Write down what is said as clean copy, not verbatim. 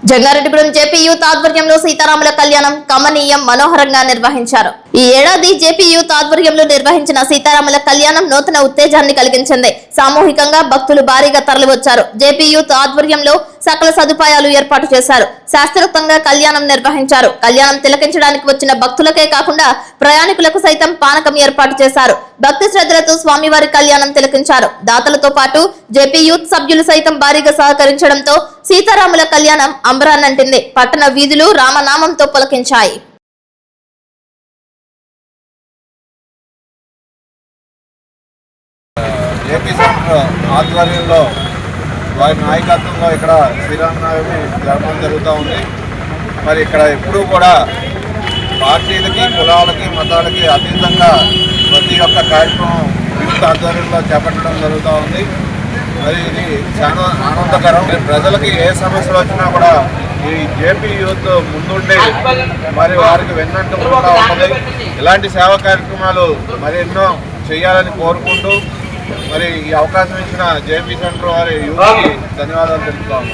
Jangareddygudem JP youth ఆధ్వర్యంలో సీతారాముల కళ్యాణం కమనీయం మనోహరంగా నిర్వహించారు. ఈ ఏడాది జేపీ యూత్ ఆధ్వర్యంలో నిర్వహించిన సీతారాముల కళ్యాణం నూతన ఉత్తేజాన్ని కలిగించింది. సామూహికంగా భక్తులు భారీగా తరలివచ్చారు. జేపీ యూత్ ఆధ్వర్యంలో సకల సదుపాయాలు ఏర్పాటు చేశారు. శాస్త్రోక్తంగా కళ్యాణం నిర్వహించారు. కళ్యాణం తిలకించడానికి వచ్చిన భక్తులకే కాకుండా ప్రయాణికులకు సైతం పానకం ఏర్పాటు చేశారు. భక్తి శ్రద్ధలతో స్వామివారి కళ్యాణం తిలకించారు. దాతలతో పాటు జేపీ యూత్ సభ్యులు సైతం భారీగా సహకరించడంతో సీతారాముల కళ్యాణం అంబరాన్నంటింది. పట్టణ వీధులు రామనామంతో పులకించాయి. జేపీ సెంటర్ ఆధ్వర్యంలో వారి నాయకత్వంలో ఇక్కడ శ్రీరామనవమి జరపడం జరుగుతూ ఉంది. మరి ఇక్కడ ఎప్పుడూ కూడా పార్టీలకి కులాలకి మతాలకి అతీతంగా ప్రతి ఒక్క కార్యక్రమం యూత్ ఆధ్వర్యంలో చేపట్టడం జరుగుతూ ఉంది. మరి ఇది చాలా ఆనందకరం. ప్రజలకి ఏ సమస్యలు వచ్చినా కూడా ఈ జేపీ యూత్ ముందుండి మరి వారికి వెన్నంటూ కూడా ఉన్నది. ఇలాంటి సేవా కార్యక్రమాలు మరి ఎన్నో చేయాలని కోరుకుంటూ మరి ఈ అవకాశం ఇచ్చిన జేపీ సెంటర్ వారి యూత్కి ధన్యవాదాలు తెలుపుతాము.